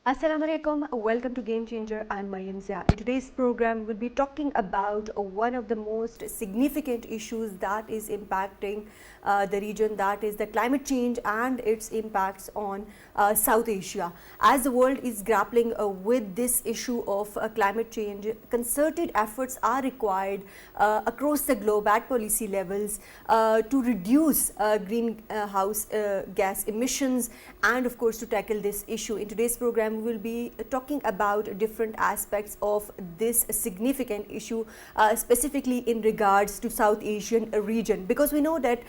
Assalamu alaikum, welcome to Game Changer. I'm Maryam Zia. In today's program, we'll be talking about one of the most significant issues that is impacting the region, that is the climate change and its impacts on South Asia. As the world is grappling with this issue of climate change, concerted efforts are required across the globe at policy levels to reduce greenhouse gas emissions and of course to tackle this issue. In today's program, we will be talking about different aspects of this significant issue, specifically in regards to South Asian region, because we know that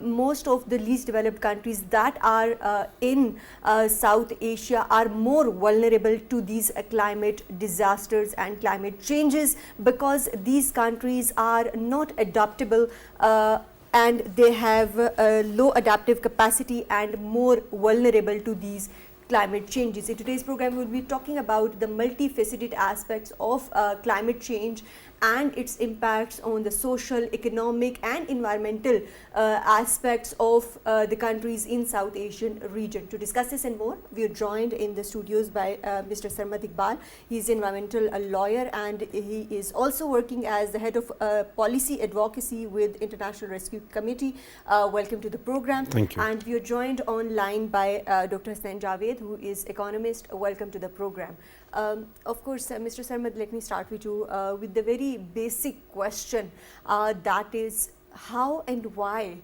most of the least developed countries that are in South Asia are more vulnerable to these climate disasters and climate changes, because these countries are not adaptable and they have low adaptive capacity and more vulnerable to these climate changes. In today's program, we will be talking about the multifaceted aspects of climate change and its impacts on the social, economic and environmental aspects of the countries in South Asian region. To discuss this and more, we are joined in the studios by Mr. Sarmad Iqbal. He is an environmental lawyer and he is also working as the head of policy advocacy with International Rescue Committee. Welcome to the program. Thank you. And we are joined online by Dr. Hasnain, Javed, who is economist. Welcome to the program. Of course, Mr. Sarmad, let me start with you with the very basic question, that is how and why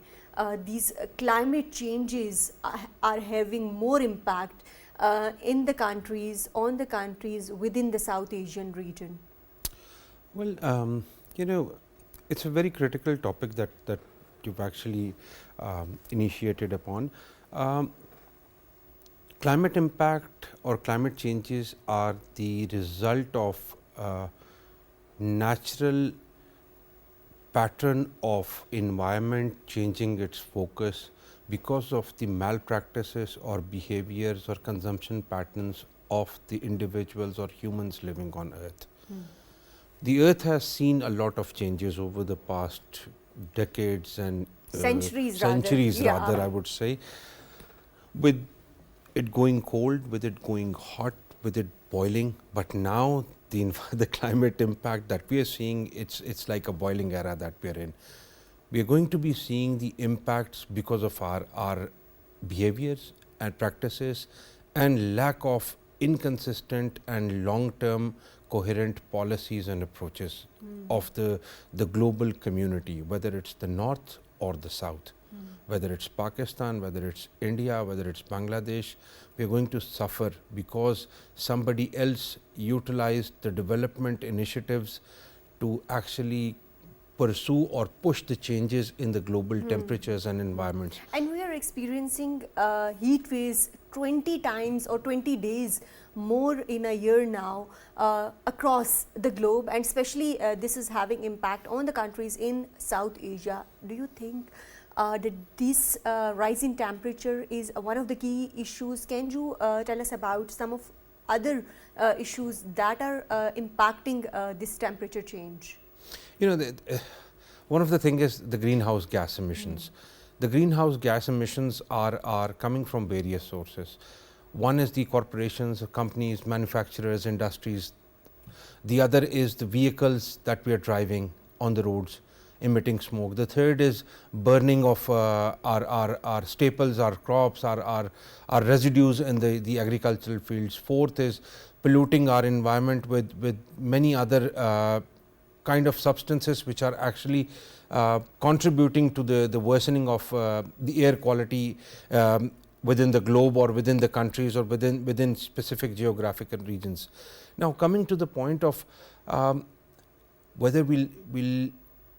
these climate changes are having more impact in the countries, on the countries within the South Asian region. Well, you know, it's a very critical topic that you've actually initiated upon. Climate impact or climate changes are the result of natural pattern of environment changing its focus because of the malpractices or behaviors or consumption patterns of the individuals or humans living on Earth. The Earth has seen a lot of changes over the past decades and centuries rather, I would say, with it going cold, with it going hot, with it boiling. But now the climate impact that we are seeing, it's like a boiling era that we are in. We are going to be seeing the impacts because of our behaviors and practices and lack of inconsistent and long-term coherent policies and approaches of the global community, whether it's the north or the south. Whether it's Pakistan, whether it's India, whether it's Bangladesh, we are going to suffer because somebody else utilized the development initiatives to actually pursue or push the changes in the global temperatures and environments. And we are experiencing heat waves 20 times or 20 days more in a year now across the globe, and especially this is having impact on the countries in South Asia. Do you think that this rise in temperature is one of the key issues? Can you tell us about some of other issues that are impacting this temperature change? You know, one of the things is the greenhouse gas emissions. The greenhouse gas emissions are coming from various sources. One is the corporations, companies, manufacturers, industries. The other is the vehicles that we are driving on the roads, emitting smoke. The third is burning of our staples, our crops, our residues in the agricultural fields. Fourth is polluting our environment with many other kind of substances which are actually contributing to the worsening of the air quality within the globe or within the countries or within specific geographical regions. Now, coming to the point of whether we'll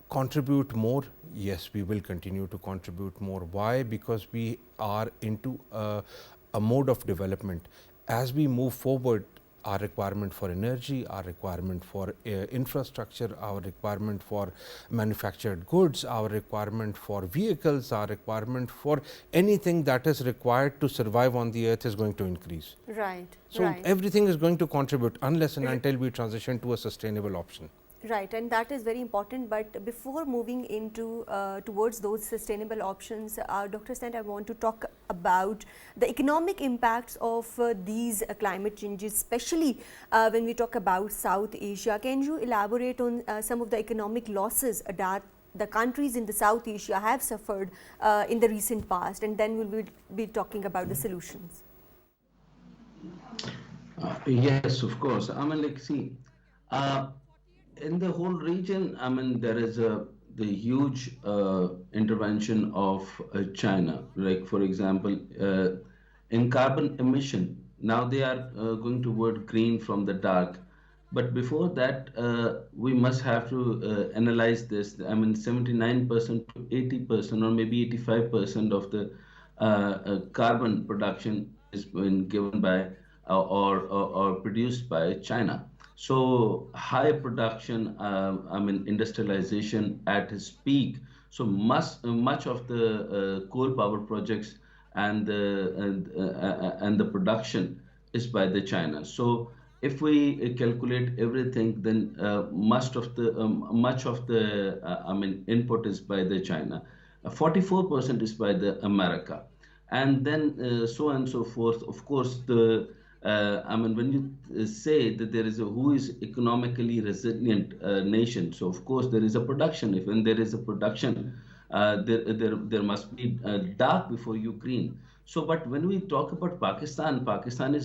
contribute more, yes, we will continue to contribute more. Why? Because we are into a mode of development. As we move forward, our requirement for energy, our requirement for infrastructure, our requirement for manufactured goods, our requirement for vehicles, our requirement for anything that is required to survive on the earth is going to increase. Right. So everything is going to contribute unless and until we transition to a sustainable option. Right, and that is very important. But before moving into towards those sustainable options, Dr. Stent, I want to talk about the economic impacts of these climate changes, especially when we talk about South Asia. Can you elaborate on some of the economic losses that the countries in the South Asia have suffered in the recent past, and then we'll be talking about the solutions. Yes, of course. I mean, like, see, uh, in the whole region, I mean, there is the huge intervention of China. Like, for example, in carbon emission, now they are going toward green from the dark. But before that, we must have to analyze this. I mean, 79% to 80% or maybe 85% of the carbon production is been given by or produced by China. So high production, I mean industrialization at its peak. So much of the coal power projects and the production is by the China. So if we calculate everything, then much of the I mean input is by the China. 44% is by the America, and then so on and so forth. Of course, the I mean, when you say that there is a who is economically resilient nation, so of course there is a production. If when there is a production, there must be dark before you green. So, but when we talk about Pakistan, Pakistan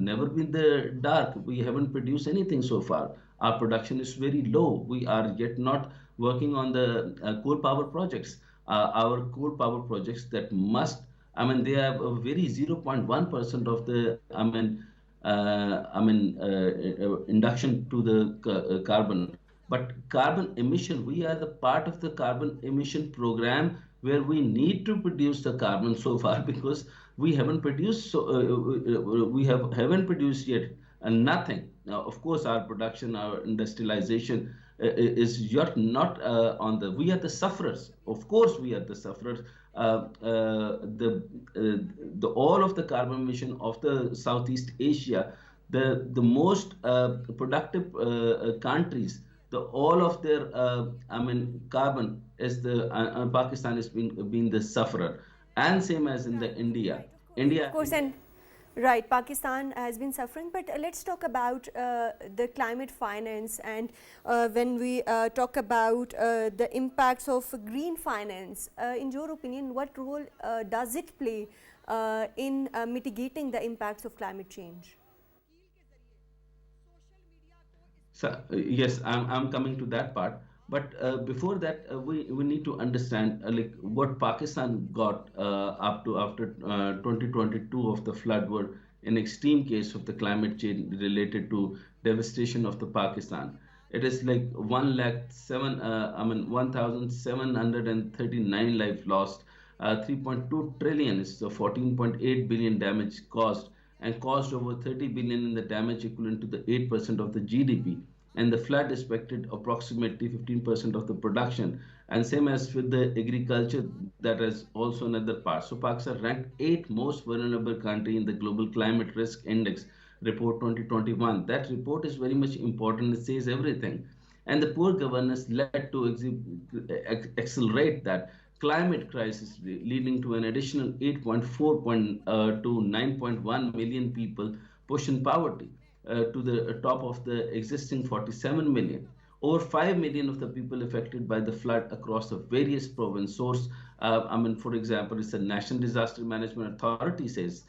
never been the dark. We haven't produced anything so far. Our production is very low. We are yet not working on the coal power projects. Our coal power projects that must, I mean, they have a very 0.1% of the, induction to the carbon. But carbon emission, we are the part of the carbon emission program where we need to produce the carbon so far because we haven't produced, we haven't produced yet nothing. Now, of course, our production, our industrialization is yet not on the. We are the sufferers. Of course, we are the sufferers. The all of the carbon emission of the Southeast Asia, the most productive countries, the all of their carbon is the Pakistan is being the sufferer, and same as in the India. Right, of India. course, and right, Pakistan has been suffering, but let's talk about the climate finance. And when we talk about the impacts of green finance, in your opinion, what role does it play in mitigating the impacts of climate change? So, yes, I'm coming to that part. But before that, we need to understand like what Pakistan got up to after 2022 of the flood were an extreme case of the climate change related to devastation of the Pakistan. It is like 1,739 life lost, 3.2 trillion is the 14.8 billion damage caused, and caused over 30 billion in the damage equivalent to the 8% of the GDP. And the flood affected approximately 15% of the production. And same as with the agriculture, that is also another part. So Pakistan ranked 8th most vulnerable country in the Global Climate Risk Index report 2021. That report is very much important. It says everything. And the poor governance led to accelerate that climate crisis, leading to an additional 8.4 to 9.1 million people push in poverty to the top of the existing 47 million. Over 5 million of the people affected by the flood across the various province source. For example, it's the National Disaster Management Authority says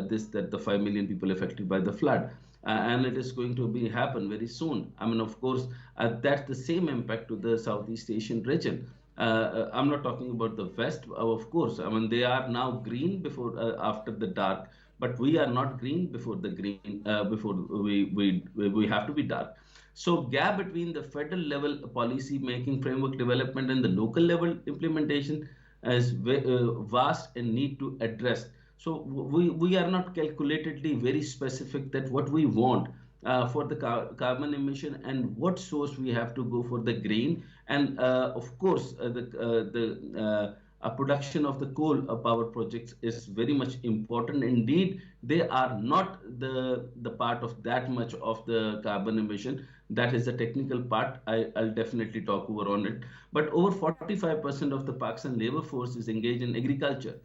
this that the 5 million people affected by the flood. And it is going to be happen very soon. Of course, that's the same impact to the Southeast Asian region. I'm not talking about the West, of course. They are now green before after the dark, but we are not green before the green. Before we have to be dark. So gap between the federal level policy making framework development and the local level implementation is vast and need to address. So we are not calculatedly very specific that what we want for the carbon emission and what source we have to go for the green. And of course, production of the coal power projects is very much important. Indeed, they are not the part of that much of the carbon emission. That is the technical part. I'll definitely talk over on it. But over 45% of the Pakistan labor force is engaged in agriculture,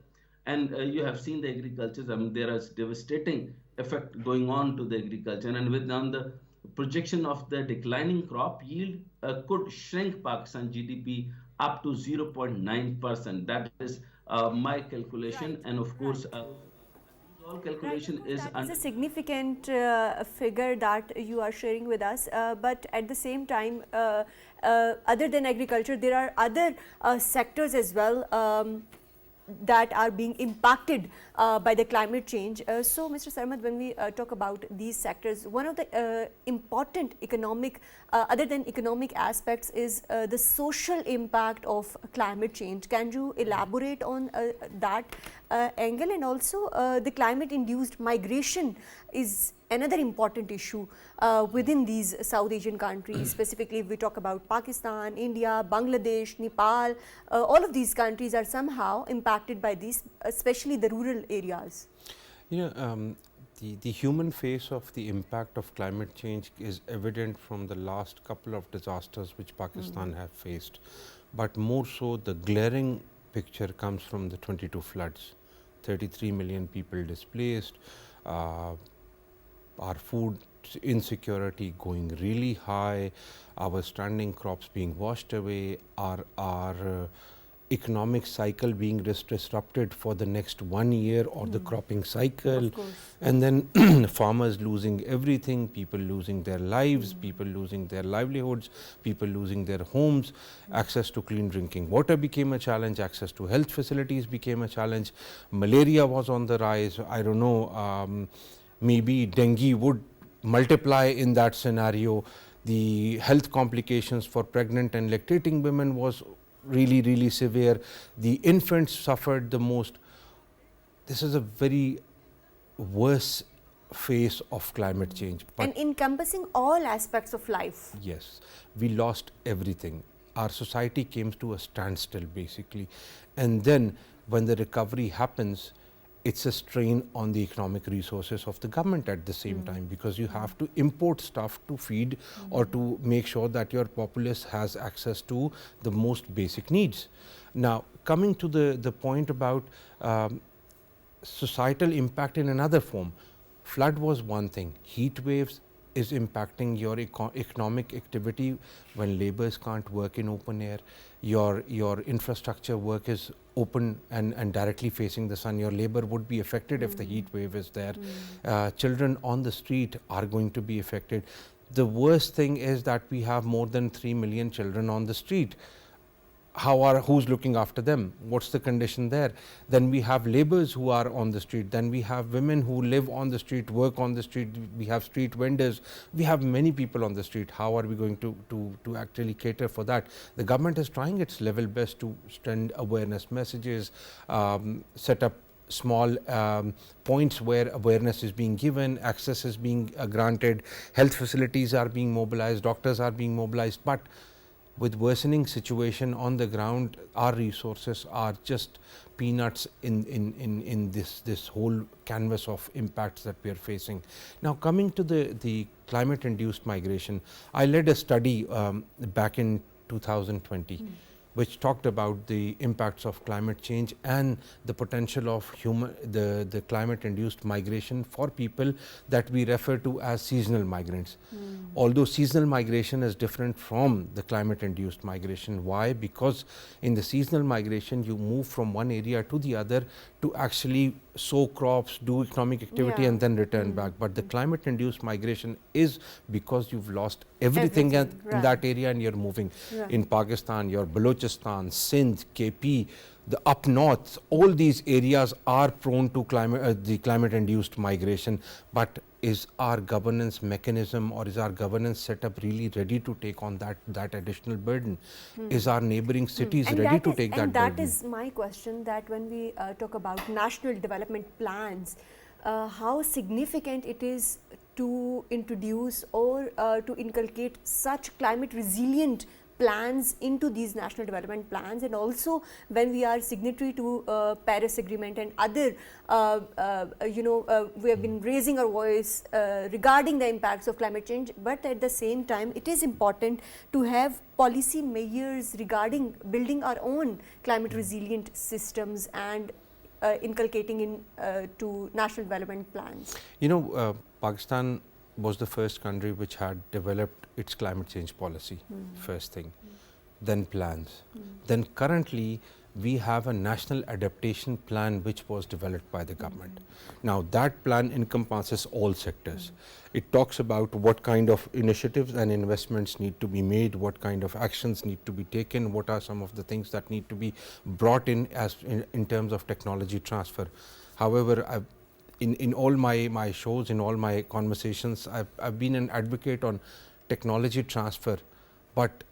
and you have seen the agriculture. I mean, there is devastating effect going on to the agriculture, and with on the projection of the declining crop yield could shrink Pakistan GDP up to 0.9%. That is my calculation, Right, and of course, right. these all Right, of calculation course, is that is under. a significant figure that you are sharing with us. But at the same time, other than agriculture, there are other sectors as well that are being impacted by the climate change. So, Mr. Sarmad, when we talk about these sectors, one of the important economic, other than economic aspects, is the social impact of climate change. Can you elaborate on that angle? And also, the climate-induced migration is another important issue within these South Asian countries. Specifically, if we talk about Pakistan, India, Bangladesh, Nepal, all of these countries are somehow impacted by these, especially the rural areas. You know, the human face of the impact of climate change is evident from the last couple of disasters which Pakistan have faced, but more so the glaring picture comes from the 22 floods. 33 million people displaced, our food insecurity going really high, our standing crops being washed away, our economic cycle being disrupted for the next 1 year or the cropping cycle, and then farmers losing everything, people losing their lives, people losing their livelihoods, people losing their homes, access to clean drinking water became a challenge, access to health facilities became a challenge, malaria was on the rise. I don't know, maybe dengue would multiply in that scenario. The health complications for pregnant and lactating women was really severe. The infants suffered the most. This is a very worse phase of climate change. But and encompassing all aspects of life. Yes, we lost everything. Our society came to a standstill basically. And then when the recovery happens, it's a strain on the economic resources of the government at the same time, because you have to import stuff to feed or to make sure that your populace has access to the most basic needs. Now, coming to the point about societal impact in another form, flood was one thing, heat waves is impacting your economic activity when laborers can't work in open air, your infrastructure work is open and directly facing the sun, your labor would be affected if the heat wave is there. Children on the street are going to be affected. The worst thing is that we have more than 3 million children on the street. Who's looking after them? What's the condition there? Then we have laborers who are on the street. Then we have women who live on the street, work on the street. We have street vendors. We have many people on the street. How are we going to actually cater for that? The government is trying its level best to send awareness messages, set up small points where awareness is being given, access is being granted, health facilities are being mobilized, doctors are being mobilized, but with worsening situation on the ground, our resources are just peanuts in this whole canvas of impacts that we are facing. Now, coming to the climate induced migration, I led a study back in 2020 which talked about the impacts of climate change and the potential of the climate induced migration for people that we refer to as seasonal migrants. Although seasonal migration is different from the climate induced migration. Why? Because in the seasonal migration you move from one area to the other to actually sow crops, do economic activity and then return back. But the climate induced migration is because you've lost everything in that area and you're moving. In Pakistan, you're Balochistan, Sindh, KP, the up north, all these areas are prone to the climate induced migration. But is our governance mechanism or is our governance setup really ready to take on that additional burden? Is our neighboring cities ready to take that burden? And that is my question, that when we talk about national development plans, how significant it is to introduce or to inculcate such climate resilient plans into these national development plans, and also when we are signatory to Paris Agreement and other, we have been raising our voice regarding the impacts of climate change, but at the same time, it is important to have policy measures regarding building our own climate resilient systems and inculcating to national development plans. Pakistan was the first country which had developed its climate change policy, first thing, then plans. Then currently, we have a national adaptation plan which was developed by the government. Now, that plan encompasses all sectors. It talks about what kind of initiatives and investments need to be made, what kind of actions need to be taken, what are some of the things that need to be brought in as in terms of technology transfer. However, in all my shows, in all my conversations, I've been an advocate on technology transfer, but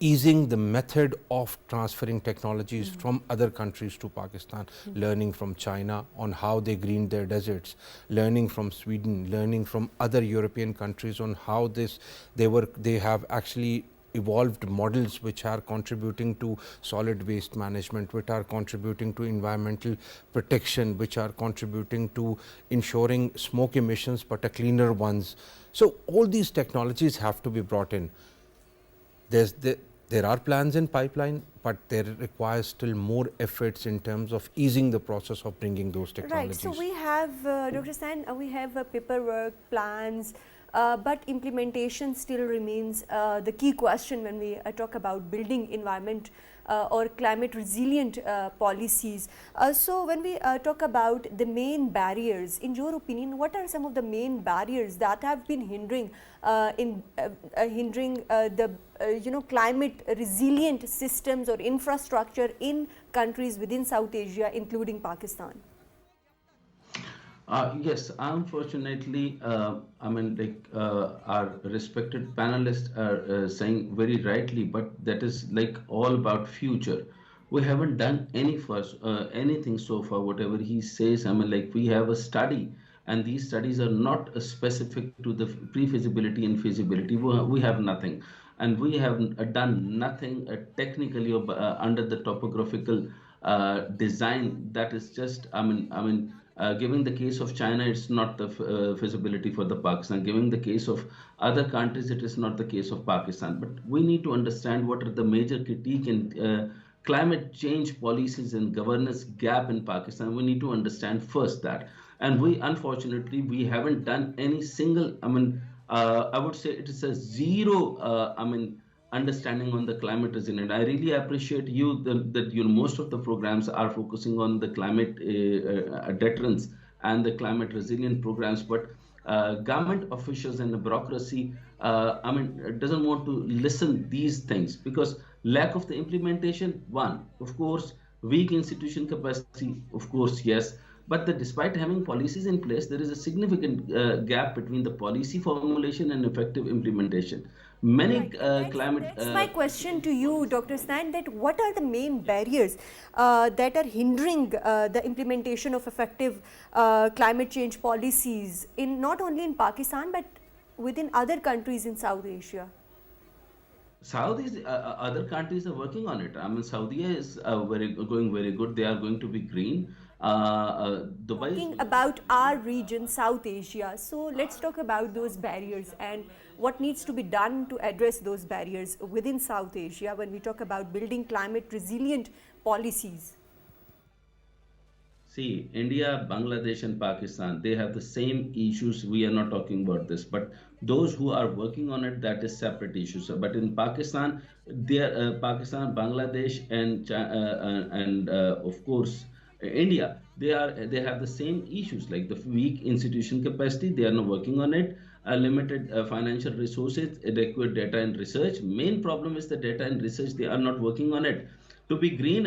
easing the method of transferring technologies from other countries to Pakistan, learning from China on how they greened their deserts, learning from Sweden, learning from other European countries on how they have actually evolved models which are contributing to solid waste management, which are contributing to environmental protection, which are contributing to ensuring smoke emissions but a cleaner ones. So all these technologies have to be brought in. There are plans in pipeline, but there requires still more efforts in terms of easing the process of bringing those technologies. Right. So we have, Dr. Hasnain, we have paperwork, plans, but implementation still remains the key question when we talk about building environment or climate resilient policies. So when we talk about the main barriers, in your opinion, what are some of the main barriers that have been hindering the climate resilient systems or infrastructure in countries within South Asia, including Pakistan? Yes, unfortunately, our respected panelists are saying very rightly, but that is like all about future. We haven't done anything so far. Whatever he says, we have a study, and these studies are not specific to the pre-feasibility and feasibility. We have nothing, and we have done nothing technically under the topographical design. That is just, giving the case of China, it's not the feasibility for the Pakistan. Giving the case of other countries, it is not the case of Pakistan. But we need to understand what are the major critique and climate change policies and governance gap in Pakistan. We need to understand first that. And unfortunately, we haven't done any single, I would say it is a zero, understanding on the climate resilient. I really appreciate that most of the programs are focusing on the climate deterrence and the climate resilient programs, but government officials and the bureaucracy, doesn't want to listen these things because lack of the implementation. One, of course, weak institution capacity, of course, yes. But despite having policies in place, there is a significant gap between the policy formulation and effective implementation. Many climate. That's my question to you, Dr. Hasnain, that what are the main barriers that are hindering the implementation of effective climate change policies in not only in Pakistan but within other countries in South Asia? Other countries are working on it. Saudi is going very good. They are going to be green. Dubai. Talking about our region, South Asia. So let's talk about those barriers and what needs to be done to address those barriers within South Asia when we talk about building climate resilient policies. See, India, Bangladesh, and Pakistan, they have the same issues. We are not talking about this, but those who are working on it, that is separate issues. But in Pakistan, Pakistan, Bangladesh, and of course India, they have the same issues like the weak institution capacity. They are not working on it. Limited financial resources, adequate data and research. Main problem is the data and research. They are not working on it. To be green,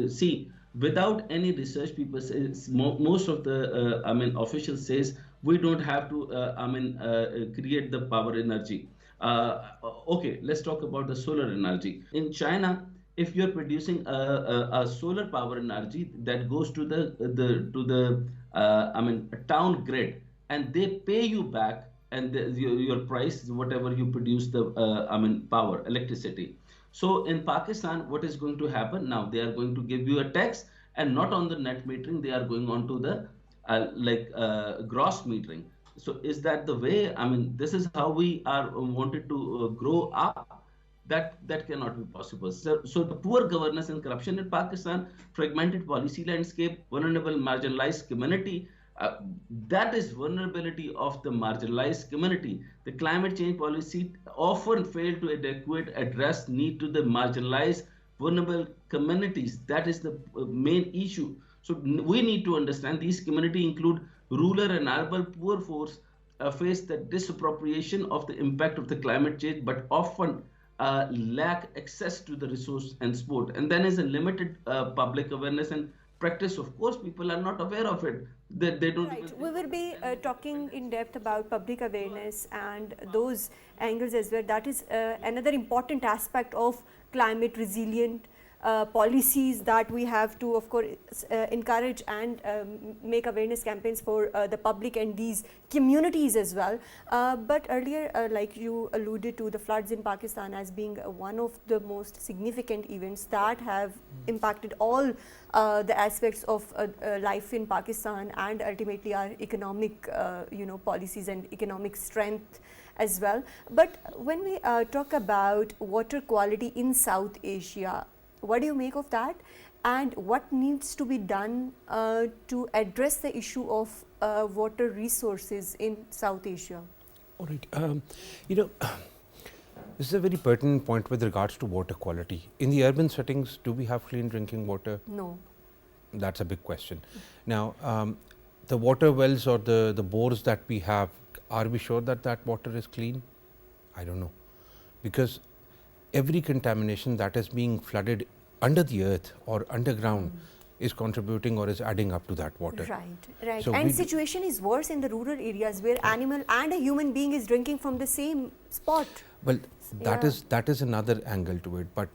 see. Without any research, people say most of the officials says we don't have to create the power energy. Okay, let's talk about the solar energy. In China, if you're producing a solar power energy that goes to the town grid, and they pay you back and your price is whatever you produce the power, electricity. So in Pakistan, what is going to happen now? They are going to give you a tax, and not on the net metering, they are going on to the gross metering. So is that the way? I mean, this is how we are wanted to grow up. That cannot be possible. So the poor governance and corruption in Pakistan, fragmented policy landscape, vulnerable marginalized community, uh, that is vulnerability of the marginalized community. The climate change policy often fail to adequate address need to the marginalized vulnerable communities. That is the main issue. So we need to understand these community include rural and urban poor force face the disappropriation of the impact of the climate change, but often lack access to the resource and support. And then is a limited public awareness and practice. Of course, people are not aware of it. They don't Right. even We will be talking in depth about public awareness and those angles as well. That is another important aspect of climate resilient policies that we have to, of course, encourage and make awareness campaigns for the public and these communities as well. But earlier, like you alluded to, the floods in Pakistan as being one of the most significant events that have impacted all the aspects of life in Pakistan and ultimately our economic, policies and economic strength as well. But when we talk about water quality in South Asia, what do you make of that, and what needs to be done to address the issue of water resources in South Asia? All right. This is a very pertinent point with regards to water quality. In the urban settings, do we have clean drinking water? No. That's a big question. Now, the water wells or the bores that we have, are we sure that that water is clean? I don't know. Because every contamination that is being flooded under the earth or underground is contributing or is adding up to that water. Right. So and situation is worse in the rural areas where animal and a human being is drinking from the same spot. Well, that is another angle to it. But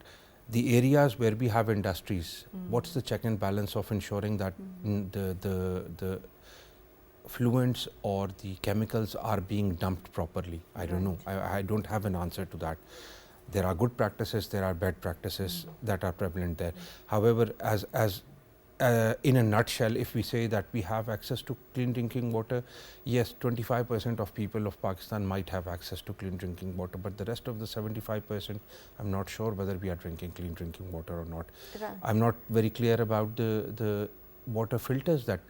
the areas where we have industries, what's the check and balance of ensuring that the fluents or the chemicals are being dumped properly? I don't know. I don't have an answer to that. There are good practices, there are bad practices that are prevalent there. However, as in a nutshell, if we say that we have access to clean drinking water, yes, 25% of people of Pakistan might have access to clean drinking water, but the rest of the 75%, I'm not sure whether we are drinking clean drinking water or not. Right. I'm not very clear about the water filters that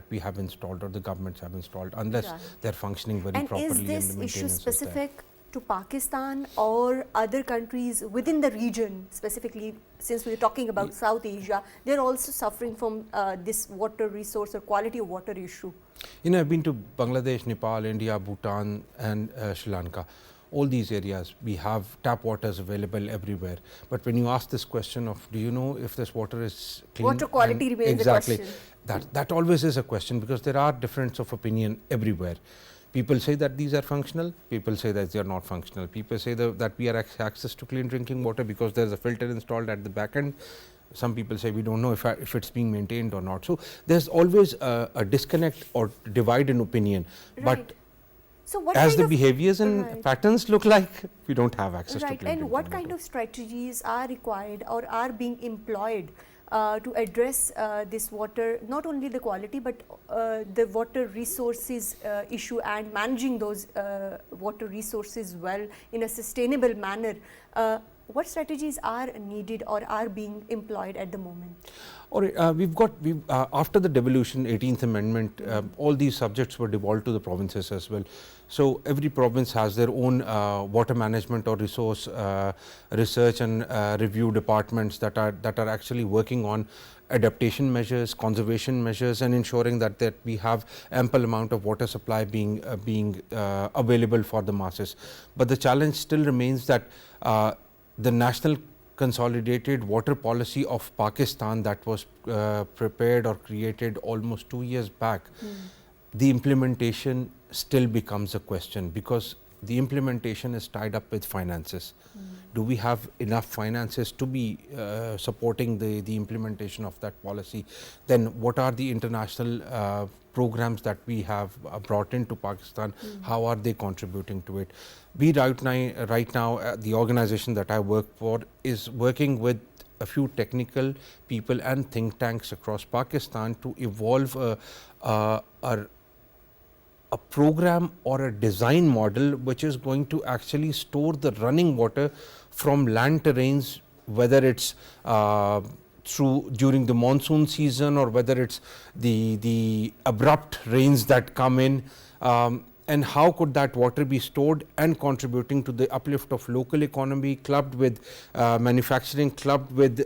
we have installed or the governments have installed, unless they're functioning very properly. And is the this maintenance issue is there. specific to Pakistan or other countries within the region? Specifically, since we're talking about South Asia, they're also suffering from this water resource or quality of water issue. I've been to Bangladesh, Nepal, India, Bhutan and Sri Lanka. All these areas, we have tap waters available everywhere. But when you ask this question of, do you know if this water is clean? Water quality remains a question. That always is a question, because there are difference of opinion everywhere. People say that these are functional, people say that they are not functional. People say that we are access to clean drinking water because there is a filter installed at the back end. Some people say we don't know if it's being maintained or not. So there's always a disconnect or divide in opinion. But so what as kind the behaviors and patterns look like, we don't have access to clean drinking water. And what kind of strategies are required or are being employed to address this water, not only the quality but the water resources issue and managing those water resources well in a sustainable manner? What strategies are needed or are being employed at the moment? All right, we've after the devolution, 18th Amendment, all these subjects were devolved to the provinces as well. So every province has their own water management or resource research and review departments that are actually working on adaptation measures, conservation measures, and ensuring that we have ample amount of water supply being available for the masses. But the challenge still remains that the national consolidated water policy of Pakistan that was prepared or created almost 2 years back, the implementation still becomes a question, because the implementation is tied up with finances. Do we have enough finances to be supporting the implementation of that policy? Then what are the international programs that we have brought into Pakistan? How are they contributing to it? We right now the organization that I work for is working with a few technical people and think tanks across Pakistan to evolve a program or a design model which is going to actually store the running water from land terrains, whether it's through during the monsoon season or whether it's the abrupt rains that come in, and how could that water be stored and contributing to the uplift of local economy, clubbed with manufacturing, clubbed with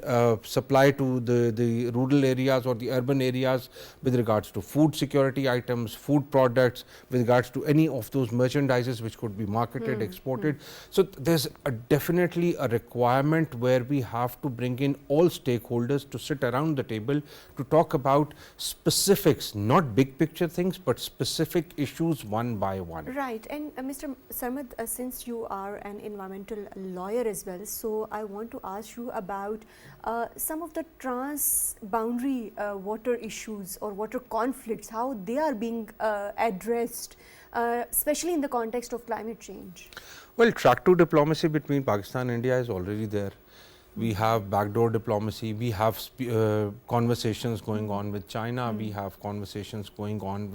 supply to the rural areas or the urban areas with regards to food security items, food products, with regards to any of those merchandises which could be marketed, exported. So there's definitely a requirement where we have to bring in all stakeholders to sit around the table to talk about specifics, not big picture things, but specific issues one by one. Right, and Mr. Sarmad, since you are an environmental lawyer as well, so I want to ask you about some of the trans-boundary water issues or water conflicts, how they are being addressed, especially in the context of climate change. Well, track to diplomacy between Pakistan and India is already there. We have backdoor diplomacy, we have conversations going on with China, we have conversations going on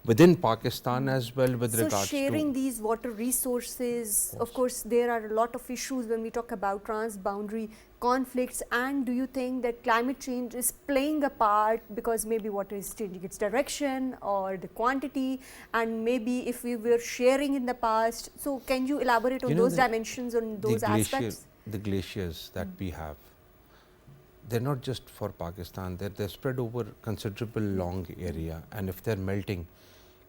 within Pakistan as well with regards to sharing these water resources. Of course, there are a lot of issues when we talk about trans-boundary conflicts. And do you think that climate change is playing a part because maybe water is changing its direction or the quantity, and maybe if we were sharing in the past? So can you elaborate on those dimensions, on those aspects? The glaciers that we have, they're not just for Pakistan, they're spread over considerable long area, and if they're melting,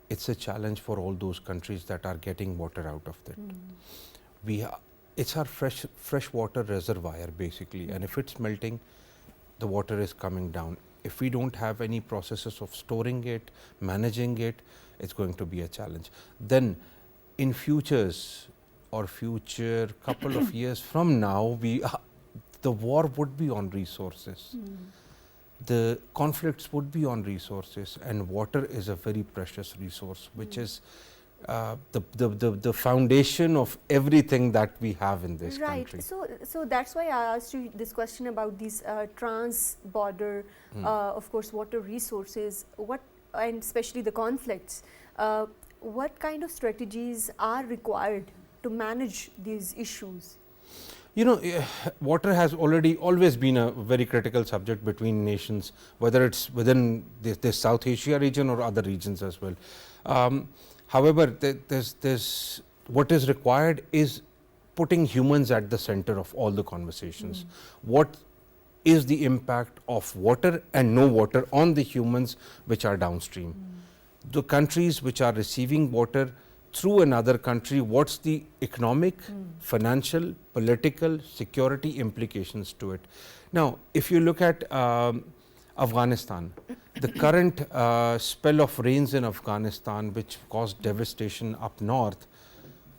it's a challenge for all those countries that are getting water out of it. It's our fresh water reservoir basically, and if it's melting, the water is coming down. If we don't have any processes of storing it, managing it, it's going to be a challenge. Then in future couple of years from now, the war would be on resources. The conflicts would be on resources, and water is a very precious resource, which is the foundation of everything that we have in this country. So that's why I asked you this question about these trans-border, of course, water resources, and especially the conflicts. What kind of strategies are required to manage these issues? You know, water has always been a very critical subject between nations, whether it's within this South Asia region or other regions as well. However, there's what is required is putting humans at the center of all the conversations. What is the impact of water and no water on the humans which are downstream? The countries which are receiving water through another country, what's the economic, financial, political, security implications to it? Now, if you look at Afghanistan, the current spell of rains in Afghanistan, which caused devastation up north,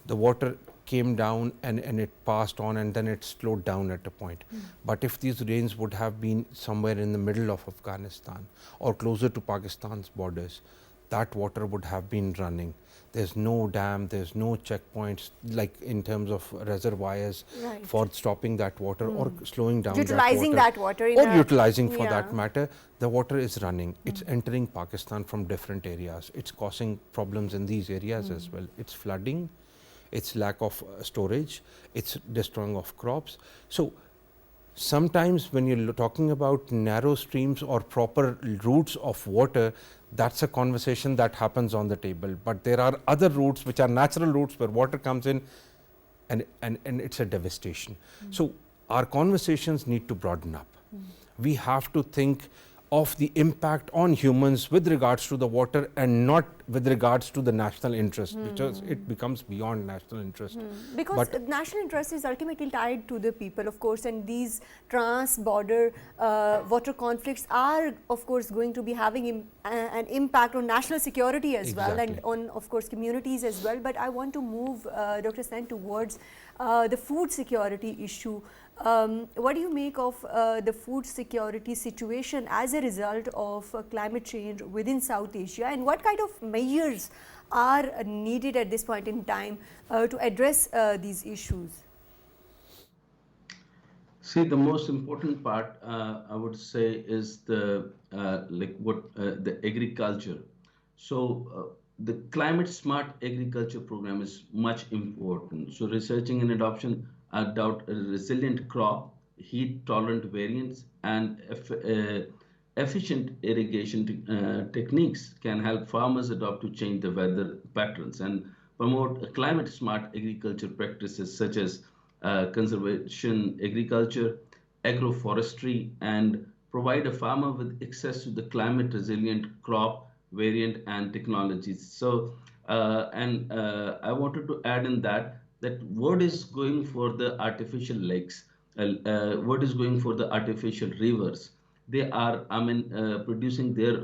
the water came down and it passed on, and then it slowed down at a point. But if these rains would have been somewhere in the middle of Afghanistan or closer to Pakistan's borders, that water would have been running. There's no dam, there's no checkpoints like in terms of reservoirs for stopping that water or slowing down utilizing that water, or utilizing for that matter. The water is running, it's entering Pakistan from different areas, it's causing problems in these areas as well. It's flooding, it's lack of storage, it's destroying of crops. So sometimes when you're talking about narrow streams or proper routes of water, that's a conversation that happens on the table. But there are other routes which are natural routes where water comes in and it's a devastation. So our conversations need to broaden up. We have to think of the impact on humans with regards to the water and not with regards to the national interest, because it becomes beyond national interest. Because But national interest is ultimately tied to the people, of course, and these trans-border water conflicts are, of course, going to be having an impact on national security as well, and on, of course, communities as well. But I want to move, Dr. Hasnain, towards the food security issue. What do you make of the food security situation as a result of climate change within South Asia, and what kind of measures are needed at this point in time to address these issues? See, the most important part, I would say, is the the agriculture. So, the climate smart agriculture program is much important. So, researching and adoption adopt a resilient crop, heat tolerant variants, and efficient irrigation techniques can help farmers adopt to change the weather patterns and promote climate smart agriculture practices such as conservation agriculture, agroforestry, and provide a farmer with access to the climate resilient crop variant and technologies. So, I wanted to add in that word is going for the artificial lakes, word is going for the artificial rivers. They are, producing their,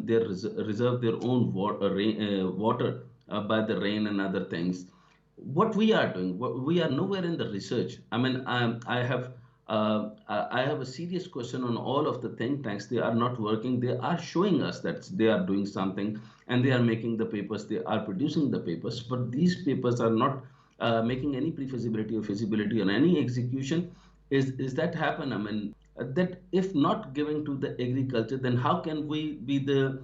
they reserve their own water by the rain and other things. What we are doing, we are nowhere in the research. I have a serious question on all of the think tanks. They are not working. They are showing us that they are doing something, and they are making the papers. They are producing the papers, but these papers are not making any pre-feasibility or feasibility on any execution. Is that happen? That if not giving to the agriculture, then how can we be the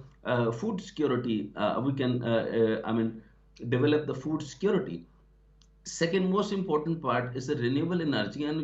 food security? We can, develop the food security. Second most important part is the renewable energy, and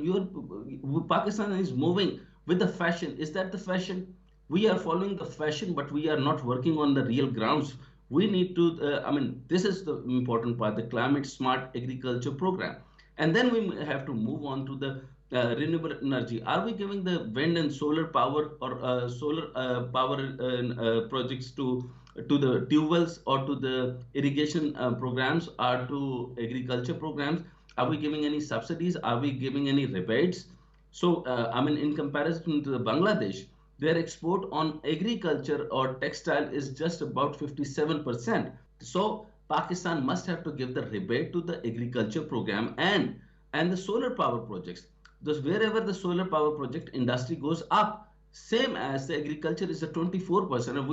Pakistan is moving with the fashion. Is that the fashion? We are following the fashion, but we are not working on the real grounds. We need to, this is the important part, the climate smart agriculture program. And then we have to move on to the renewable energy. Are we giving the wind and solar power or solar power projects to the tube wells or to the irrigation programs or to agriculture programs? Are we giving any subsidies? Are we giving any rebates? So, in comparison to the Bangladesh, their export on agriculture or textile is just about 57%. So, Pakistan must have to give the rebate to the agriculture program and the solar power projects. Thus, wherever the solar power project industry goes up, same as the agriculture is a 24%, and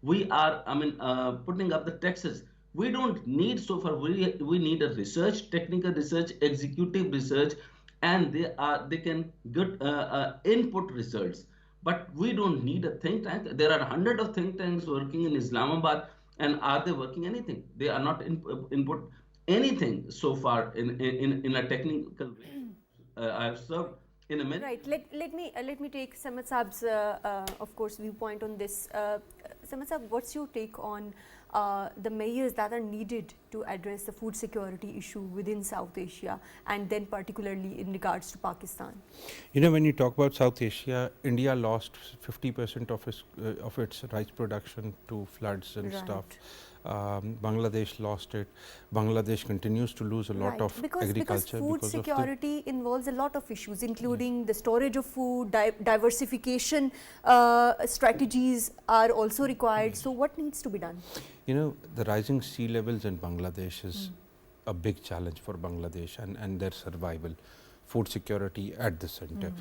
we are, putting up the taxes. We don't need so far. We need a research, technical research, executive research, and they can get input results. But we don't need a think tank. There are hundreds of think tanks working in Islamabad, and are they working anything? They are not input anything so far in a technical way. I have served in a minute. Right. Let me take Sarmad Saab's, of course, viewpoint on this. Sarmad Saab, what's your take on the measures that are needed to address the food security issue within South Asia, and then particularly in regards to Pakistan? you know, when you talk about South Asia, India lost 50% of its rice production to floods and stuff. Bangladesh lost it. Bangladesh continues to lose a lot of agriculture. Because food security involves a lot of issues, including the storage of food, diversification strategies are also required. So, what needs to be done? You know, the rising sea levels in Bangladesh is a big challenge for Bangladesh and their survival. Food security at the center.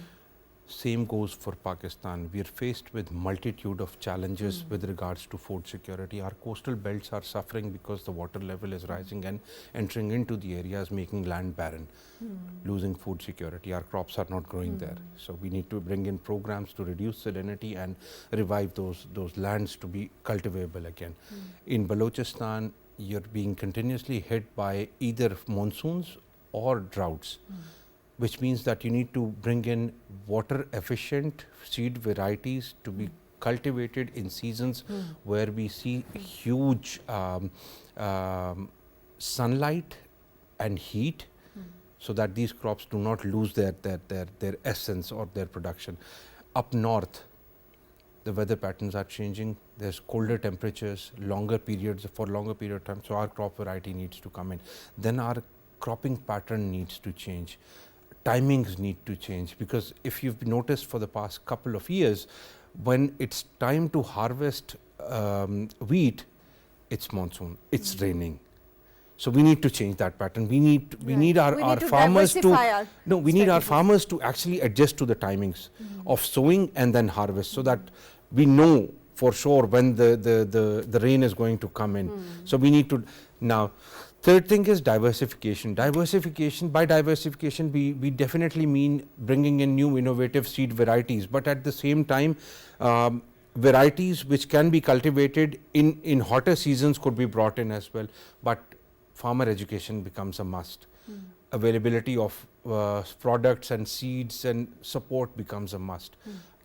Same goes for Pakistan. We are faced with multitude of challenges with regards to food security. Our coastal belts are suffering because the water level is rising and entering into the areas, making land barren, losing food security. Our crops are not growing there. So we need to bring in programs to reduce salinity and revive those lands to be cultivable again. In Balochistan, you're being continuously hit by either monsoons or droughts, which means that you need to bring in water efficient seed varieties to be cultivated in seasons where we see huge sunlight and heat, so that these crops do not lose their essence or their production. Up north, the weather patterns are changing. There's colder temperatures, longer periods for longer period of time. So our crop variety needs to come in. Then our cropping pattern needs to change. Timings need to change, because if you've noticed for the past couple of years, when it's time to harvest wheat, it's monsoon, it's raining. So we need to change that pattern. We need our farmers to need our farmers to actually adjust to the timings of sowing and then harvest, so that we know for sure when the rain is going to come in. So we need to now. Third thing is diversification. By diversification, we definitely mean bringing in new innovative seed varieties, but at the same time, varieties which can be cultivated in hotter seasons could be brought in as well. But farmer education becomes a must. Availability of products and seeds and support becomes a must.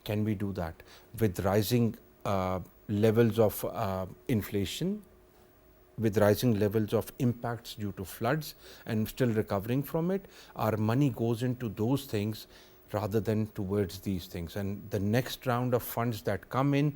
Can we do that with rising levels of inflation, with rising levels of impacts due to floods, and still recovering from it? Our money goes into those things rather than towards these things. And the next round of funds that come in,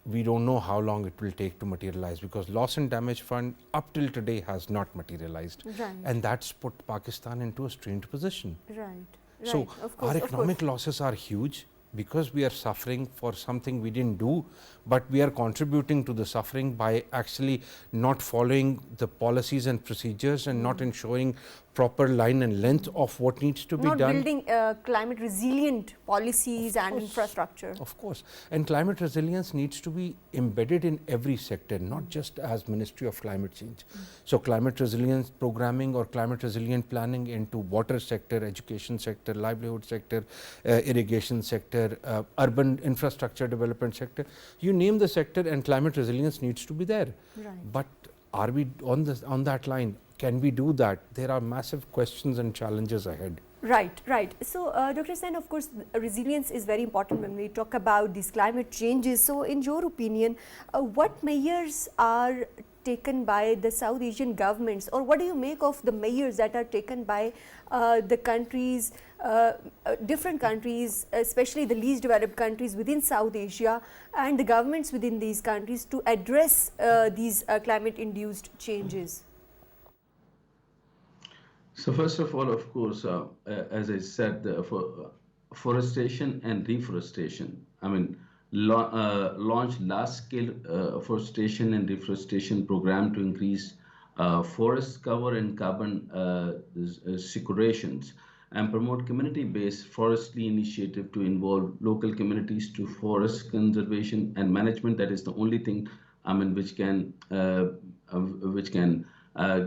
we don't know how long it will take to materialize, because loss and damage fund up till today has not materialized. Right. And that's put Pakistan into a strained position. Right. So our economic losses are huge, because we are suffering for something we didn't do, but we are contributing to the suffering by actually not following the policies and procedures and not ensuring proper line and length of what needs to be done. Not building climate resilient policies and infrastructure. Of course. And climate resilience needs to be embedded in every sector, not just as Ministry of Climate Change. So climate resilience programming or climate resilient planning into water sector, education sector, livelihood sector, irrigation sector, urban infrastructure development sector. You name the sector and climate resilience needs to be there. Right. But are we on that line? Can we do that? There are massive questions and challenges ahead. Right, right. So, Dr. Hasnain, of course, resilience is very important when we talk about these climate changes. So, in your opinion, what measures are taken by the South Asian governments, or what do you make of the measures that are taken by the countries, different countries, especially the least developed countries within South Asia, and the governments within these countries to address these climate-induced changes? So first of all, of course, as I said, forestation and reforestation. I mean, launched large-scale forestation and reforestation program to increase forest cover and carbon sequestrations, and promote community-based forestry initiative to involve local communities to forest conservation and management. That is the only thing, I mean, which can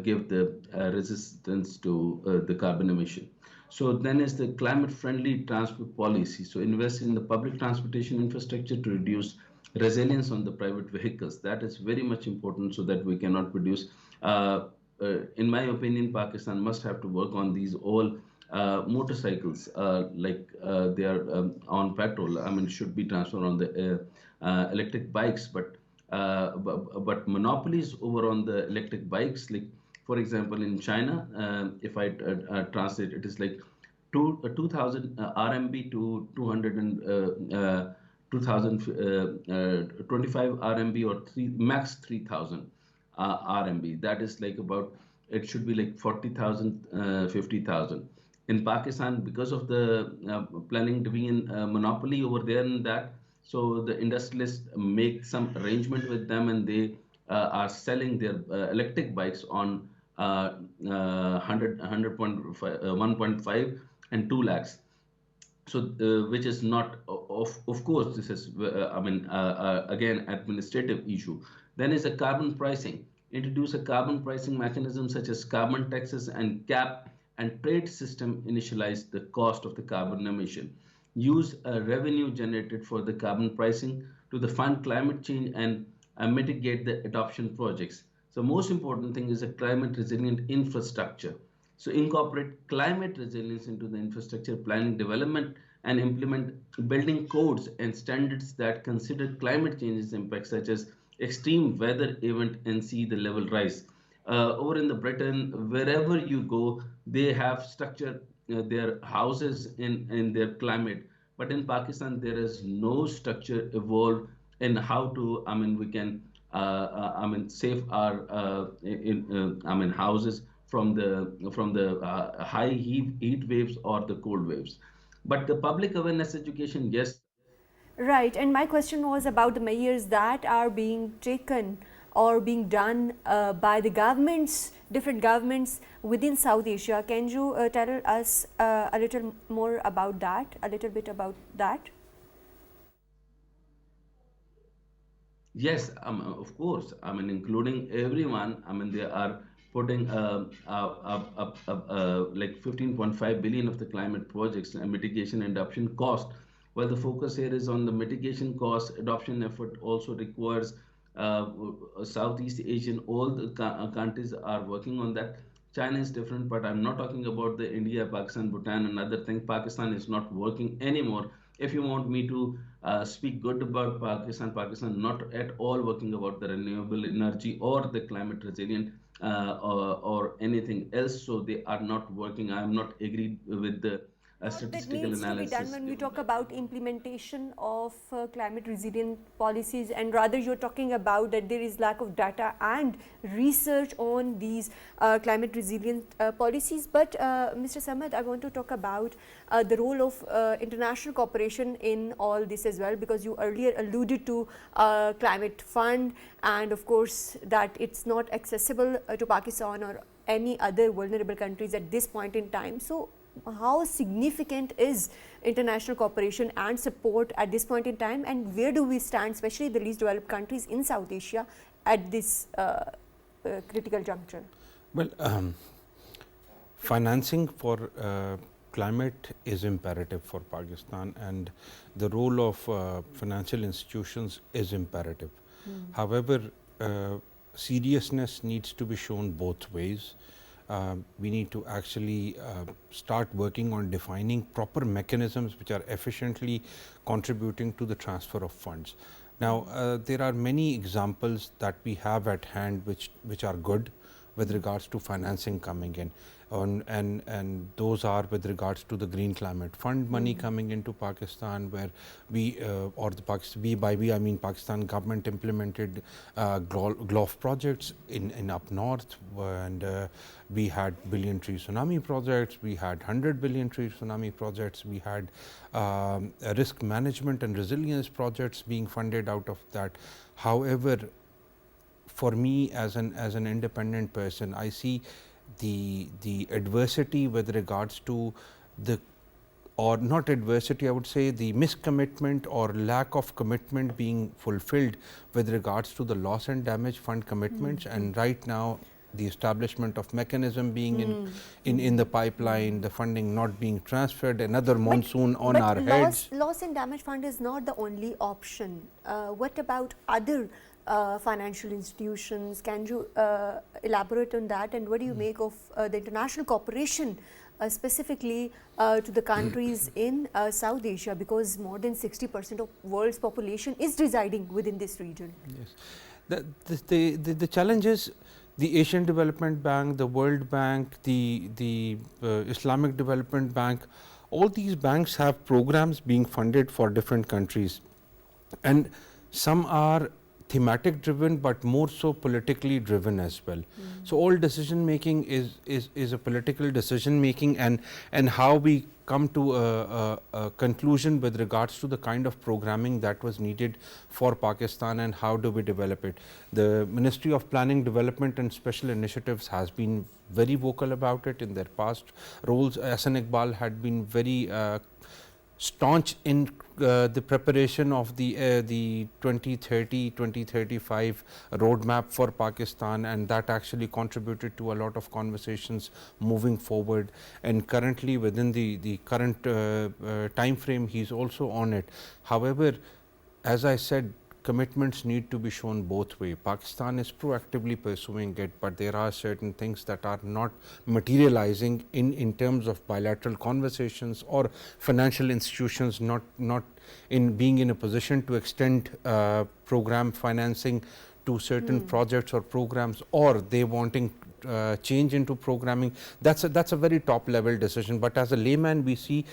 give the resistance to the carbon emission. So then is the climate-friendly transport policy. So invest in the public transportation infrastructure to reduce resilience on the private vehicles. That is very much important, so that we cannot produce. In my opinion, Pakistan must have to work on these all motorcycles, like they are on petrol. I mean, should be transferred on the electric bikes, but monopolies over on the electric bikes, like for example in China, if I translate, it is like 2000 RMB to 2025 RMB, or max 3000 RMB. That is like about, it should be like 40,000, 50,000. In Pakistan, because of the planning to be in monopoly over there in that, so the industrialists make some arrangement with them, and they are selling their electric bikes on 1.5 and 2 lakhs. So which is not, of course, this is again administrative issue. Then is a carbon pricing. Introduce a carbon pricing mechanism such as carbon taxes and cap and trade system initialize the cost of the carbon emission. Use revenue generated for the carbon pricing to fund climate change and mitigate the adoption projects. So most important thing is a climate resilient infrastructure. So incorporate climate resilience into the infrastructure planning, development, and implement building codes and standards that consider climate change's impacts, such as extreme weather event and sea the level rise. Over in the Britain, wherever you go, they have structured their houses in their climate, But in Pakistan, there is no structure evolved in how to, I mean, we can, save our, houses from the high heat waves or the cold waves. But the public awareness education, yes. Right, and my question was about the measures that are being taken or being done by the governments, different governments within South Asia. Can you tell us a little more about that, a little bit about that? Yes, of course. I mean, including everyone. I mean, they are putting like 15.5 billion of the climate projects and mitigation and adoption cost. While the focus here is on the mitigation cost, adoption effort also requires uh, Southeast Asian. All the countries are working on that. China is different, but I'm not talking about the India, Pakistan, Bhutan, and other thing. Pakistan is not working anymore. If you want me to speak good about Pakistan, Pakistan not at all working about the renewable energy or the climate resilient or anything else. So they are not working. I am not agreed with the What that statistical needs to be done analysis when we given talk by about implementation of climate resilient policies, and rather you're talking about that there is lack of data and research on these climate resilient policies. But Mr. Sarmad, I want to talk about the role of international cooperation in all this as well, because you earlier alluded to climate fund, and of course that it's not accessible to Pakistan or any other vulnerable countries at this point in time. So how significant is international cooperation and support at this point in time, and where do we stand, especially the least developed countries in South Asia, at this critical juncture? Well, financing for climate is imperative for Pakistan, and the role of financial institutions is imperative. However, seriousness needs to be shown both ways. We need to actually start working on defining proper mechanisms which are efficiently contributing to the transfer of funds. Now, there are many examples that we have at hand which are good with regards to financing coming in. And those are with regards to the Green Climate Fund money coming into Pakistan, where we or the Pakistan, by we I mean Pakistan government implemented GLOF projects in up north, and we had billion tree tsunami projects, we had 100 billion tree tsunami projects, we had risk management and resilience projects being funded out of that. However, for me as an independent person, I see the adversity with regards to the, or not adversity, I would say the miscommitment or lack of commitment being fulfilled with regards to the loss and damage fund commitments. And right now the establishment of mechanism being in the pipeline, the funding not being transferred, another monsoon on our heads. Loss and damage fund is not the only option. What about other financial institutions? Can you elaborate on that, and what do you make of the international cooperation specifically to the countries in South Asia, because more than 60% of world's population is residing within this region? Yes, the challenge is the Asian Development Bank, the World Bank, the Islamic Development Bank. All these banks have programs being funded for different countries, and some are thematic driven, but more so politically driven as well. So all decision making is a political decision making, and how we come to a conclusion with regards to the kind of programming that was needed for Pakistan and how do we develop it. The Ministry of Planning, Development and Special Initiatives has been very vocal about it in their past roles. Iqbal had been very staunch in the preparation of the 2030-2035 roadmap for Pakistan, and that actually contributed to a lot of conversations moving forward. And currently within the current time frame, he's also on it. However, as I said, commitments need to be shown both ways. Pakistan is proactively pursuing it, but there are certain things that are not materializing in terms of bilateral conversations, or financial institutions not in being in a position to extend program financing to certain projects or programs, or they wanting change into programming. That's a very top level decision. But as a layman, we see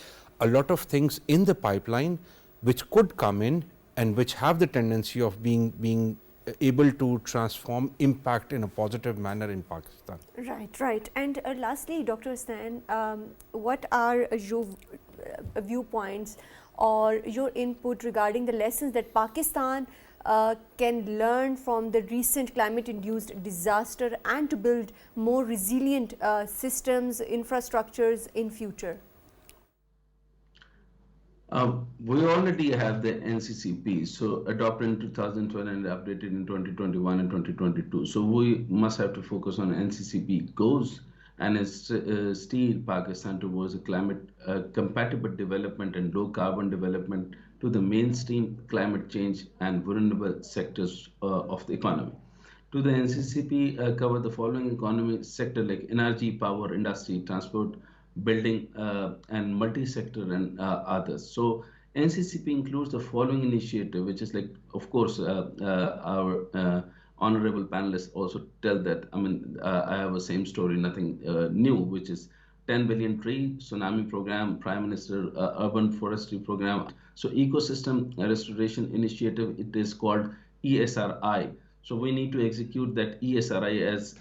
a lot of things in the pipeline which could come in and which have the tendency of being able to transform impact in a positive manner in Pakistan. Right. And lastly, Dr. Hasnain, what are your viewpoints or your input regarding the lessons that Pakistan can learn from the recent climate-induced disaster and to build more resilient systems, infrastructures in future? We already have the NCCP, so adopted in 2012 and updated in 2021 and 2022. So we must have to focus on NCCP goals and steer Pakistan towards a climate compatible development and low carbon development to the mainstream climate change and vulnerable sectors of the economy. To the NCCP cover the following economic sector like energy, power, industry, transport, building and multi-sector and others. So NCCP includes the following initiative, which is like, of course, our honorable panelists also tell that, I have a same story, nothing new, which is 10 billion tree tsunami program, Prime Minister urban forestry program. So ecosystem restoration initiative, it is called ESRI. So we need to execute that ESRI as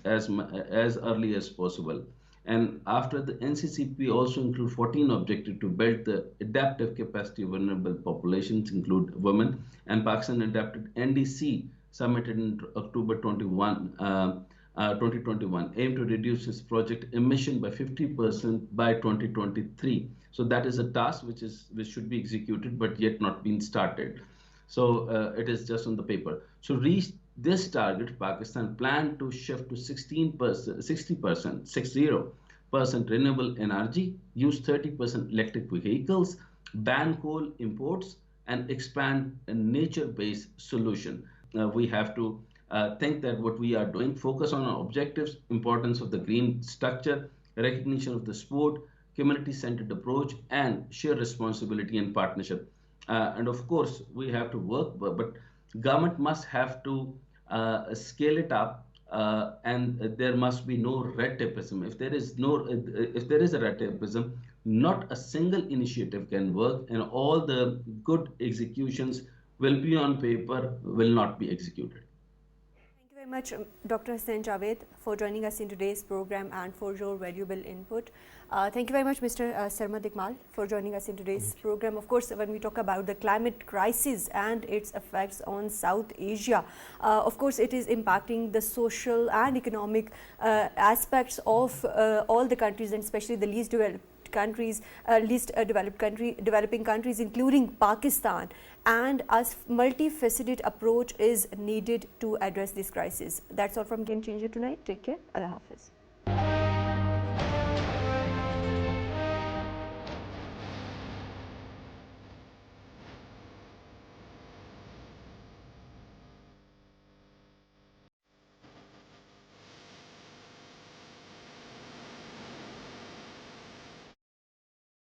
early as possible. And after the NCCP also include 14 objectives to build the adaptive capacity of vulnerable populations, include women. And Pakistan adapted NDC submitted in October 2021, aim to reduce its project emission by 50% by 2023. So that is a task which should be executed but yet not been started. So it is just on the paper. So reach this target, Pakistan planned to shift to 60% renewable energy, use 30% electric vehicles, ban coal imports, and expand a nature-based solution. We have to think that what we are doing, focus on our objectives, importance of the green structure, recognition of the sport, community-centered approach, and share responsibility and partnership. And of course, we have to work, but government must have to scale it up, and there must be no red tapeism. If there is a red tapeism, not a single initiative can work, and all the good executions will be on paper, will not be executed. Thank you very much, Dr. Hasnain Javed, for joining us in today's program and for your valuable input. Thank you very much, Mr. Sarmad Iqbal, for joining us in today's program. Of course, when we talk about the climate crisis and its effects on South Asia, of course, it is impacting the social and economic aspects of all the countries, and especially the least developing countries, including Pakistan. And a multifaceted approach is needed to address this crisis. That's all from Game Changer tonight. Take care. Allah Hafiz.